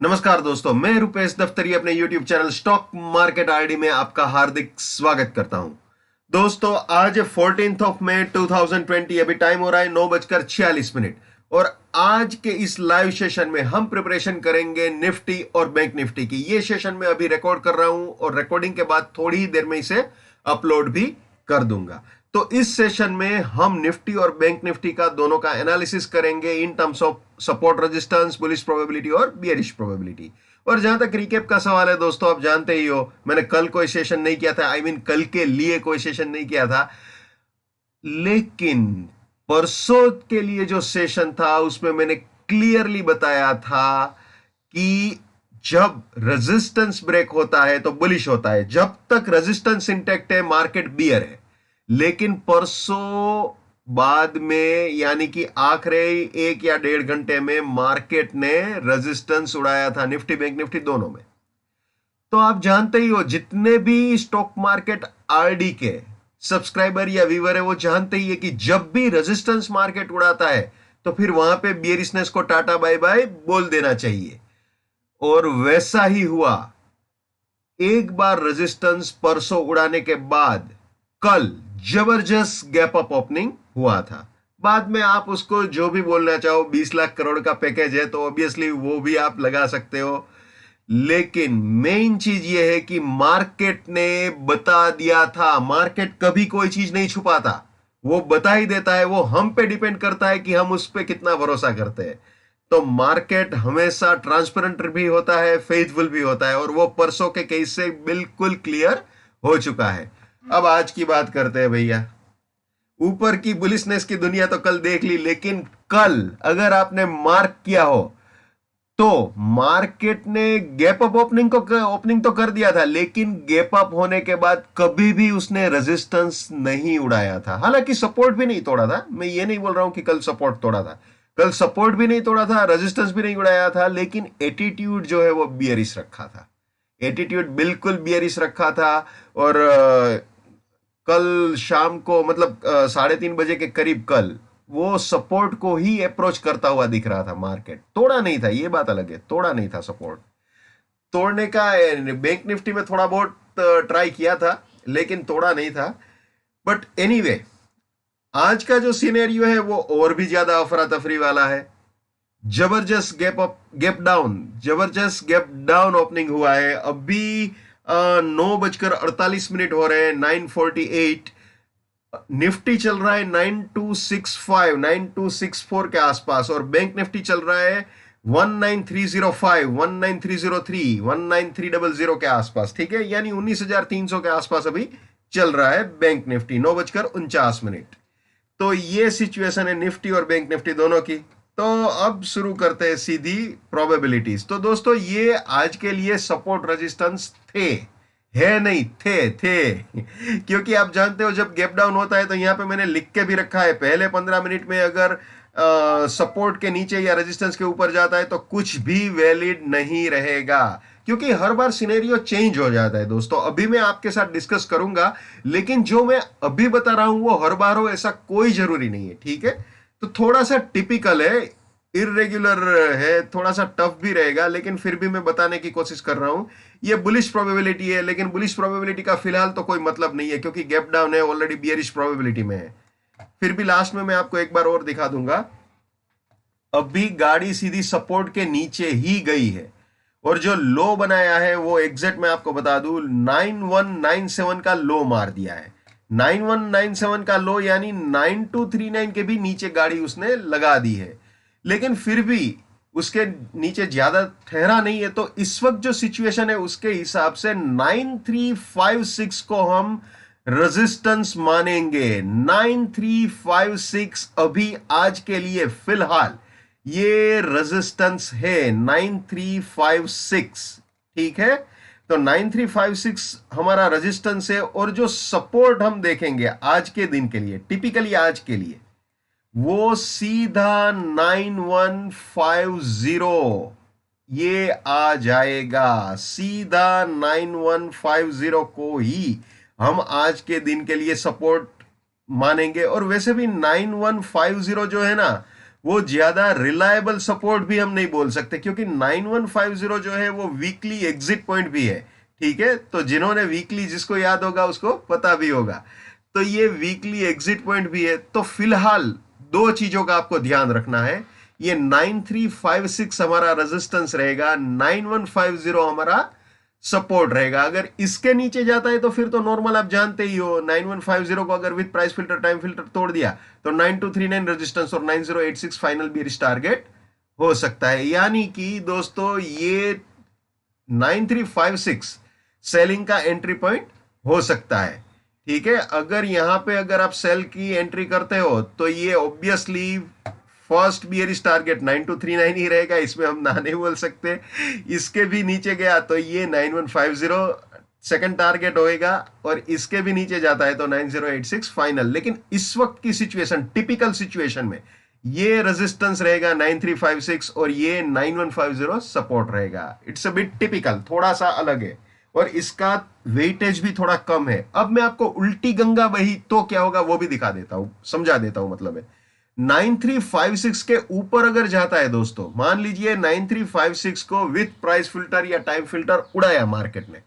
नमस्कार दोस्तों, मैं रुपेश दफ्तरी अपने YouTube channel stock market RD में आपका हार्दिक स्वागत करता हूं। दोस्तों, आज 14 ऑफ मई 2020, अभी टाइम हो रहा है 9:46 और आज के इस लाइव सेशन में हम प्रिपरेशन करेंगे निफ्टी और बैंक निफ्टी की। ये सेशन मैं अभी रिकॉर्ड कर रहा हूं और रिकॉर्डिंग के बाद थोड़ी ही देर में इसे अपलोड भी कर दूंगा। तो इस सेशन में हम निफ्टी और बैंक निफ्टी का दोनों का एनालिसिस करेंगे in terms of support resistance, bullish probability और बियरिश प्रोबेबिलिटी। और जहां तक रिकेप का सवाल है दोस्तों, आप जानते ही हो मैंने कल कोई सेशन नहीं किया था, कल के लिए कोई सेशन नहीं किया था, लेकिन परसों के लिए जो सेशन था उसमें मैंने क्लियरली बताया था कि जब रेजिस्टेंस ब्रेक होता है तो बुलिश होता है, जब तक रेजिस्टेंस इंटैक्ट है मार्केट बियर है। लेकिन परसों बाद में यानी कि आखिरी 1 या 1.5 घंटे में मार्केट ने रेजिस्टेंस उड़ाया था निफ्टी बैंक निफ्टी दोनों में। तो आप जानते ही हो, जितने भी स्टॉक मार्केट आरडी के सब्सक्राइबर या व्यूअर है वो जानते ही है कि जब भी रेजिस्टेंस मार्केट उड़ाता है तो फिर वहां पे बियरिशनेस को टाटा बाय बाय बोल देना चाहिए। और वैसा ही हुआ। एक बार रेजिस्टेंस परसों उड़ाने के बाद कल जबरदस्त गैप अप ओपनिंग हुआ था। बाद में आप उसको जो भी बोलना चाहो, 20 लाख करोड़ का पैकेज है तो ऑब्वियसली वो भी आप लगा सकते हो। लेकिन मेन चीज ये है कि मार्केट ने बता दिया था। मार्केट कभी कोई चीज नहीं छुपाता, वो बता ही देता है। वो हम पे डिपेंड करता है कि हम उस पे कितना भरोसा करते हैं। तो मार्केट हमेशा ट्रांसपेरेंट भी होता है, फेथफुल भी होता है, और वो परसों के केस से बिल्कुल क्लियर हो चुका है। अब आज की बात करते हैं भैया। ऊपर की बुलिशनेस की दुनिया तो कल देख ली, लेकिन कल अगर आपने मार्क किया हो तो मार्केट ने गैप अप ओपनिंग तो कर दिया था, लेकिन गैप अप होने के बाद कभी भी उसने रेजिस्टेंस नहीं उड़ाया था। हालांकि सपोर्ट भी नहीं तोड़ा था, मैं ये नहीं बोल रहा हूं कि कल सपोर्ट तोड़ा था, कल सपोर्ट भी नहीं तोड़ा था, रेजिस्टेंस भी नहीं उड़ाया था, लेकिन एटीट्यूड जो है वो बियरिश रखा था। एटीट्यूड बिल्कुल बियरिश रखा था। और कल शाम को मतलब 3:30 के करीब कल वो सपोर्ट को ही अप्रोच करता हुआ दिख रहा था। मार्केट तोड़ा नहीं था, ये बात अलग है, तोड़ा नहीं था। सपोर्ट तोड़ने का बैंक निफ्टी में थोड़ा बहुत ट्राई किया था, लेकिन तोड़ा नहीं था। बट एनीवे, आज का जो सिनेरियो है वो और भी ज्यादा अफरा तफरी वाला है। जबरदस्त जबरदस्त गैप डाउन ओपनिंग हुआ है। अभी 9:48 हो रहे हैं, 9:48। निफ्टी चल रहा है 9265 9264 के आसपास, और बैंक निफ्टी चल रहा है 19305 19303 19300 के आसपास। ठीक है, यानी 19,300 के आसपास अभी चल रहा है बैंक निफ्टी, 9:49। तो ये सिचुएशन है निफ्टी और बैंक निफ्टी दोनों की। तो अब शुरू करते हैं सीधी प्रोबेबिलिटीज। तो दोस्तों, ये आज के लिए सपोर्ट रेजिस्टेंस थे, है नहीं थे क्योंकि आप जानते हो जब गैप डाउन होता है तो यहां पे मैंने लिख के भी रखा है, पहले 15 मिनट में अगर सपोर्ट के नीचे या रेजिस्टेंस के ऊपर जाता है तो कुछ भी वैलिड नहीं रहेगा, क्योंकि हर बार सिनेरियो चेंज हो जाता है दोस्तों। अभी मैं आपके साथ डिस्कस करूंगा, लेकिन जो मैं अभी बता रहा हूं वो हर बार हो ऐसा कोई जरूरी नहीं है। ठीक है, तो थोड़ा सा टिपिकल है, इरेगुलर है, थोड़ा सा टफ भी रहेगा, लेकिन फिर भी मैं बताने की कोशिश कर रहा हूं। ये बुलिश प्रोबेबिलिटी है, लेकिन बुलिश प्रोबेबिलिटी का फिलहाल तो कोई मतलब नहीं है, क्योंकि गैप डाउन है, ऑलरेडी बियरिश प्रोबेबिलिटी में है। फिर भी लास्ट में मैं आपको एक बार और दिखा दूंगा। अभी गाड़ी सीधी सपोर्ट के नीचे ही गई है, और जो लो बनाया है वो एग्जैक्ट मैं आपको बता दूं 9197 का लो मार दिया है। 9197 का लो यानी 9239 के भी नीचे गाड़ी उसने लगा दी है, लेकिन फिर भी उसके नीचे ज्यादा ठहरा नहीं है। तो इस वक्त जो सिचुएशन है उसके हिसाब से 9356 को हम रेजिस्टेंस मानेंगे। 9356 अभी आज के लिए फिलहाल ये रेजिस्टेंस है, 9356। ठीक है, तो 9356 हमारा रेजिस्टेंस है, और जो सपोर्ट हम देखेंगे आज के दिन के लिए, टिपिकली आज के लिए, वो सीधा 9150 ये आ जाएगा। सीधा 9150 को ही हम आज के दिन के लिए सपोर्ट मानेंगे। और वैसे भी 9150 जो है ना, वो ज्यादा रिलायबल सपोर्ट भी हम नहीं बोल सकते, क्योंकि 9150 जो है वो वीकली एग्जिट पॉइंट भी है। ठीक है, तो जिन्होंने वीकली, जिसको याद होगा उसको पता भी होगा, तो ये वीकली एग्जिट पॉइंट भी है। तो फिलहाल दो चीजों का आपको ध्यान रखना है, ये 9356 हमारा रेजिस्टेंस रहेगा, 9150 हमारा सपोर्ट रहेगा। अगर इसके नीचे जाता है तो फिर तो नॉर्मल, आप जानते ही हो 9150 को अगर with price filter time filter तोड़ दिया तो 9239 रेजिस्टेंस और 9086 फाइनल बियरिश टारगेट हो सकता है। यानी कि दोस्तों ये 9356 सेलिंग का एंट्री पॉइंट हो सकता है। ठीक है, अगर यहां पे अगर आप सेल की एंट्री करते हो तो ये ऑब्वियसली फर्स्ट बियरिश टारगेट 9239 ही रहेगा, इसमें हम ना नहीं बोल सकते। इसके भी नीचे गया तो ये 9150 सेकंड टारगेट होएगा, और इसके भी नीचे जाता है तो 9086 फाइनल। लेकिन इस वक्त की सिचुएशन, टिपिकल सिचुएशन में ये रेजिस्टेंस रहेगा 9356 और ये 9150 सपोर्ट रहेगा। इट्स अ बिट टिपिकल, थोड़ा सा अलग है और इसका वेटेज भी थोड़ा कम है। अब मैं आपको उल्टी गंगा बही तो क्या होगा वो भी दिखा देता हूं, समझा देता हूं। मतलब है 9356 के ऊपर अगर जाता है दोस्तों, मान लीजिए 9356 को विथ प्राइस फिल्टर या टाइम फिल्टर उड़ाया मार्केट ने।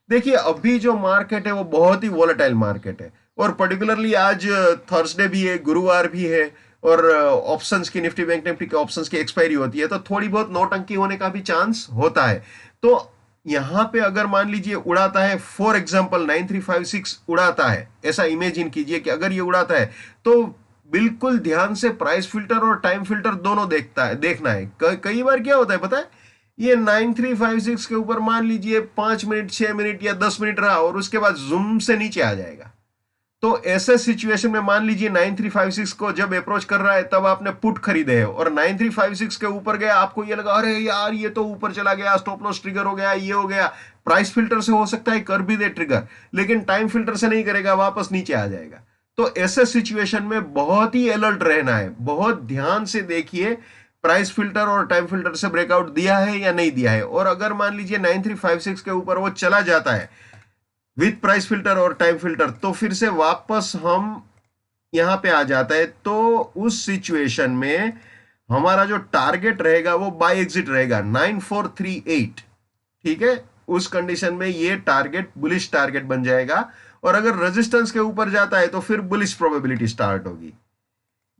देखिए अभी जो मार्केट है वो बहुत ही वोलेटाइल मार्केट है, और पर्टिकुलरली आज थर्सडे भी है, गुरुवार भी है, और ऑप्शंस की, निफ्टी बैंक निफ्टी के ऑप्शंस की एक्सपायरी होती है, तो थोड़ी बहुत नौटंकी होने का भी चांस होता है। तो यहां पे अगर मान लीजिए उड़ाता है, फॉर एग्जांपल 9356 उड़ाता है, ऐसा इमेजिन कीजिए कि अगर ये उड़ाता है तो बिल्कुल ध्यान से प्राइस फिल्टर और टाइम फिल्टर दोनों देखना है। कई बार क्या होता है पता है, ये 9356 के ऊपर मान लीजिए 5 मिनट 6 मिनट या 10 मिनट रहा और उसके बाद जूम से नीचे आ जाएगा। तो ऐसे सिचुएशन में मान लीजिए 9356 को जब अप्रोच कर रहा है तब आपने पुट खरीदे है और 9356 के ऊपर गया, आपको ये लगा अरे यार ये तो ऊपर चला गया, स्टॉप लॉस ट्रिगर हो गया, ये हो गया। प्राइस फिल्टर से हो सकता है कर भी दे ट्रिगर, लेकिन टाइम फिल्टर से नहीं करेगा, वापस नीचे आ जाएगा। तो ऐसे सिचुएशन में बहुत ही अलर्ट रहना है, बहुत ध्यान से देखिए प्राइस फिल्टर और टाइम फिल्टर से ब्रेकआउट दिया है या नहीं दिया है। और अगर मान लीजिए 9356 के ऊपर वो चला जाता है विथ प्राइस फिल्टर और टाइम फिल्टर, तो फिर से वापस हम यहां पे आ जाता है। तो उस सिचुएशन में हमारा जो टारगेट रहेगा वो बाय एग्जिट रहेगा 9438। ठीक है, उस कंडीशन में ये टारगेट बुलिश टारगेट बन जाएगा, और अगर रेजिस्टेंस के ऊपर जाता है तो फिर बुलिश प्रोबेबिलिटी स्टार्ट होगी।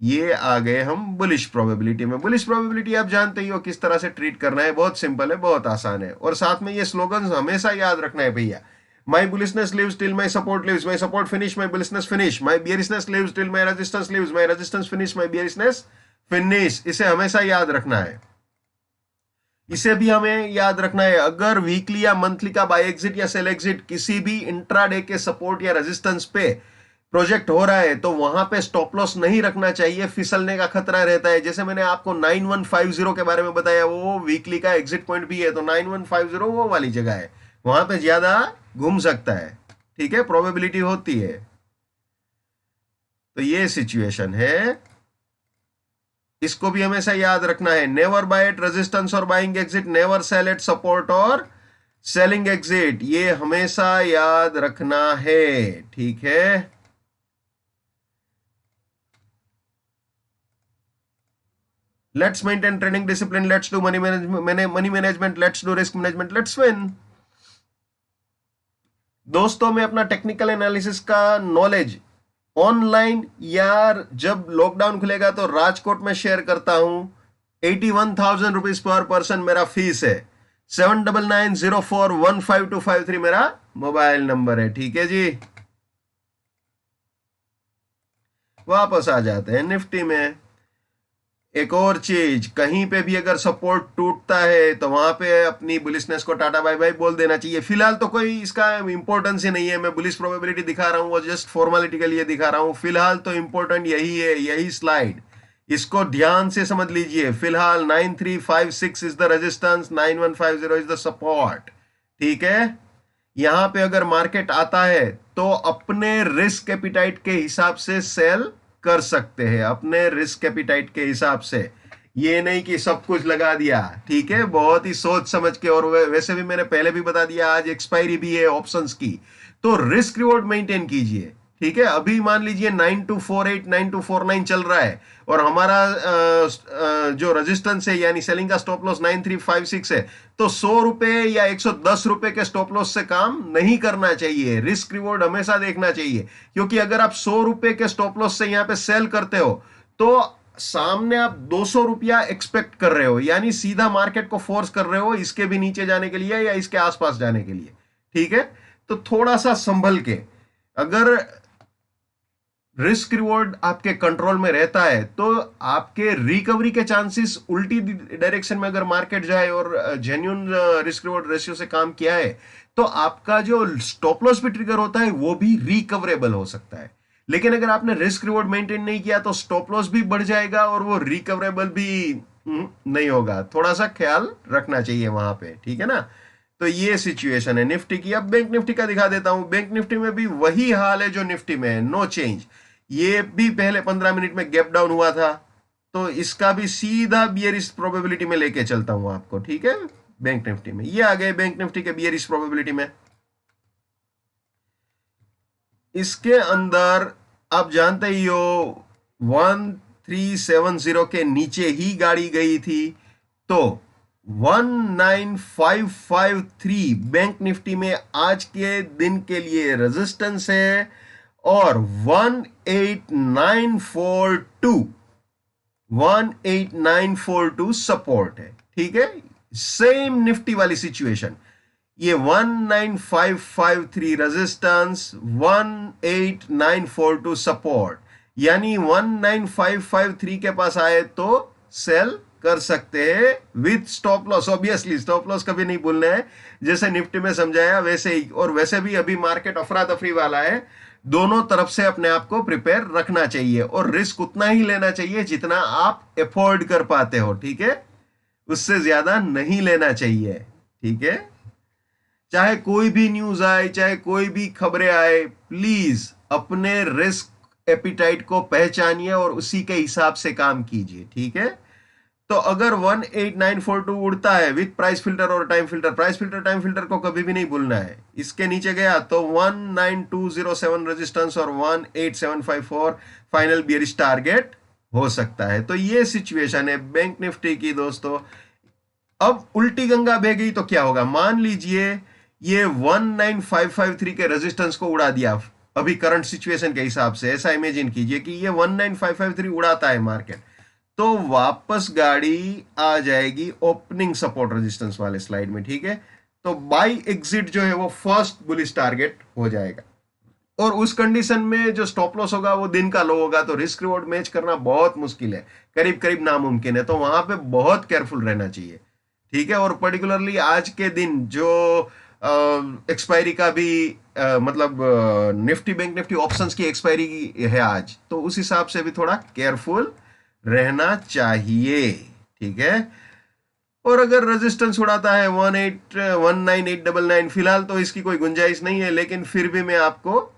ये आ गए हम बुलिश प्रोबेबिलिटी में। बुलिश प्रोबेबिलिटी आप जानते ही हो किस तरह से ट्रीट करना है, बहुत सिंपल है, बहुत आसान है। और साथ में ये स्लोगन हमेशा याद रखना है भैया, My bullishness lives till my support lives. My support finish, my bullishness finish. My bearishness lives till my resistance lives. My resistance finish, my bearishness finish. इसे हमेशा याद रखना है। इसे भी हमें याद रखना है, अगर वीकली या मंथली का बाय एग्जिट या सेल एग्जिट किसी भी इंट्राडे के सपोर्ट या रेजिस्टेंस पे प्रोजेक्ट हो रहा है तो वहां पे स्टॉप लॉस नहीं रखना चाहिए, फिसलने का खतरा रहता है। जैसे मैंने आपको 9150 के बारे में बताया, वो वीकली का एग्जिट पॉइंट भी है, तो 9150 वो वाली जगह है, वहां पे ज्यादा घूम सकता है। ठीक है, प्रोबेबिलिटी होती है। तो ये सिचुएशन है, इसको भी हमेशा याद रखना है। नेवर बाय एट रेजिस्टेंस और buying exit, never cell eight support और सेलिंग एग्जिट, ये हमेशा याद रखना है। ठीक है, let's maintain trading discipline, let's do money management, let's do risk management, let's win. दोस्तों मैं अपना टेक्निकल एनालिसिस का नॉलेज ऑनलाइन या जब लॉकडाउन खुलेगा तो राजकोट में शेयर करता हूं। 81,000 रुपीज पर पर्सन मेरा फीस है। 7990415253 मेरा मोबाइल नंबर है। ठीक है जी, वापस आ जाते हैं निफ्टी में। एक और चीज, कहीं पे भी अगर सपोर्ट टूटता है तो वहां पे अपनी बुलिशनेस को टाटा बाय बाय बोल देना चाहिए। फिलहाल तो कोई इसका इंपॉर्टेंस ही नहीं है, मैं बुलिश प्रोबेबिलिटी दिखा रहा हूं, वो जस्ट फॉर्मेलिटी के लिए दिखा रहा हूं। फिलहाल तो इंपॉर्टेंट यही है, यही स्लाइड, इसको ध्यान से समझ लीजिए। फिलहाल 9356 is the resistance, 9150 is the support. ठीक है, यहां पे अगर मार्केट आता है तो अपने रिस्क एपिटाइट के हिसाब से सेल कर सकते हैं, अपने रिस्क एपिटाइट के हिसाब से, ये नहीं कि सब कुछ लगा दिया। ठीक है, बहुत ही सोच समझ के। और वैसे भी मैंने पहले भी बता दिया आज एक्सपायरी भी है ऑप्शंस की, तो रिस्क रिवॉर्ड मेंटेन कीजिए। ठीक है, अभी मान लीजिए 9248 9249 चल रहा है और हमारा जो रेजिस्टेंस है यानी सेलिंग का स्टॉप लॉस 9356 है, तो 100 रुपए या 110 रुपए के स्टॉप लॉस से काम नहीं करना चाहिए। रिस्क रिवॉर्ड हमेशा देखना चाहिए, क्योंकि अगर आप 100 रुपए के स्टॉप लॉस से यहां पे सेल करते हो तो सामने आप 200 रुपया एक्सपेक्ट कर रहे हो, यानी सीधा मार्केट को फोर्स कर रहे हो इसके भी नीचे जाने के लिए या इसके आसपास जाने के लिए। ठीक है, तो थोड़ा सा संभल के, अगर रिस्क रिवॉर्ड आपके कंट्रोल में रहता है तो आपके रिकवरी के चांसेस उल्टी डायरेक्शन में अगर मार्केट जाए और जेन्युइन रिस्क रिवॉर्ड रेशियो से काम किया है तो आपका जो स्टॉप लॉस भी ट्रिगर होता है वो भी रिकवरेबल हो सकता है। लेकिन अगर आपने रिस्क रिवॉर्ड मेंटेन नहीं किया तो स्टॉप लॉस भी बढ़ जाएगा और वो रिकवरेबल भी नहीं होगा। थोड़ा सा ख्याल रखना चाहिए वहां पे, ठीक है ना। तो ये सिचुएशन है निफ्टी की। अब बैंक निफ्टी का दिखा देता हूं। बैंक निफ्टी में भी वही हाल है जो निफ्टी में है, नो चेंज। ये भी पहले 15 मिनट में गैप डाउन हुआ था, तो इसका भी सीधा बियरिश प्रोबेबिलिटी में लेके चलता हूं आपको, ठीक है। बैंक निफ्टी में ये आ गए, बैंक निफ्टी के बियरिश प्रोबेबिलिटी में। इसके अंदर आप जानते ही हो 1370 के नीचे ही गाड़ी गई थी, तो 19553 बैंक निफ्टी में आज के दिन के लिए रेजिस्टेंस है और 18942 सपोर्ट है। ठीक है, सेम निफ्टी वाली सिचुएशन, ये 19553 रेजिस्टेंस, 18942 सपोर्ट, यानी 19553 के पास आए तो सेल कर सकते हैं with stop loss. Obviously stop loss कभी नहीं भूलना है, जैसे निफ्टी में समझाया वैसे ही। और वैसे भी अभी मार्केट अफरा तफरी वाला है, दोनों तरफ से अपने आप को प्रिपेयर रखना चाहिए और रिस्क उतना ही लेना चाहिए जितना आप अफोर्ड कर पाते हो, ठीक है, उससे ज्यादा नहीं लेना चाहिए। ठीक है, चाहे कोई भी न्यूज आए, चाहे कोई भी खबरें आए, प्लीज अपने रिस्क एपिटाइट को पहचानिए और उसी के हिसाब से काम कीजिए। ठीक है, तो अगर 18942 उड़ता है विथ प्राइस फिल्टर और time filter, price filter time filter को कभी भी नहीं भूलना है, इसके नीचे गया तो 19207 रेजिस्टेंस और 18754 फाइनल बियरिश टारगेट हो सकता है। तो ये सिचुएशन है बैंक निफ्टी की दोस्तों। अब उल्टी गंगा बह गई तो क्या होगा, मान लीजिए ये 19553 के रेजिस्टेंस को उड़ा दिया अभी करंट सिचुएशन के हिसाब से। ऐसा इमेजिन कीजिए कि ये 19553 उड़ाता है मार्केट, तो वापस गाड़ी आ जाएगी ओपनिंग सपोर्ट रेजिस्टेंस वाले स्लाइड में। ठीक है, तो बाई एग्जिट जो है वो फर्स्ट बुलिश टारगेट हो जाएगा और उस कंडीशन में जो स्टॉप लॉस होगा वो दिन का लो होगा, तो रिस्क रिवॉर्ड मैच करना बहुत मुश्किल है, करीब करीब नामुमकिन है। तो वहां पे बहुत केयरफुल रहना चाहिए। ठीक है, और पर्टिकुलरली आज के दिन जो एक्सपायरी का भी मतलब निफ्टी बैंक निफ्टी ऑप्शंस की एक्सपायरी है आज, तो उस हिसाब से भी थोड़ा केयरफुल रहना चाहिए। ठीक है, और अगर रेजिस्टेंस उड़ाता है 19899, फिलहाल तो इसकी कोई गुंजाइश नहीं है, लेकिन फिर भी मैं आपको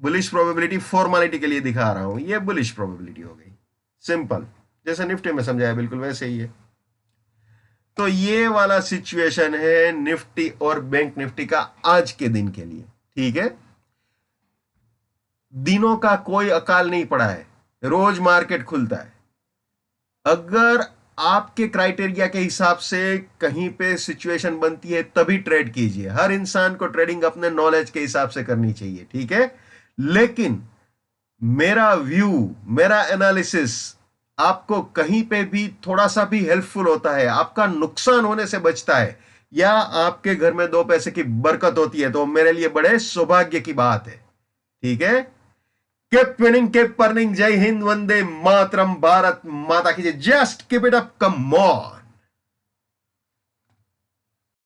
बुलिश प्रोबेबिलिटी फॉर्मेलिटी के लिए दिखा रहा हूं। ये बुलिश प्रोबेबिलिटी हो गई, सिंपल, जैसे निफ्टी में समझाया बिल्कुल वैसे ही है। तो ये वाला सिचुएशन है निफ्टी और बैंक निफ्टी का आज के दिन के लिए। ठीक है, दिनों का कोई अकाल नहीं पड़ा है, रोज मार्केट खुलता है। अगर आपके क्राइटेरिया के हिसाब से कहीं पे सिचुएशन बनती है तभी ट्रेड कीजिए। हर इंसान को ट्रेडिंग अपने नॉलेज के हिसाब से करनी चाहिए, ठीक है। लेकिन मेरा व्यू, मेरा एनालिसिस आपको कहीं पे भी थोड़ा सा भी हेल्पफुल होता है, आपका नुकसान होने से बचता है, या आपके घर में 2 पैसे की बरकत होती है, तो मेरे लिए बड़े सौभाग्य की बात है। ठीक है, कीप विनिंग, कीप अर्निंग। जय हिंद, वंदे मातरम, भारत माता की जय। Just keep it up, come on.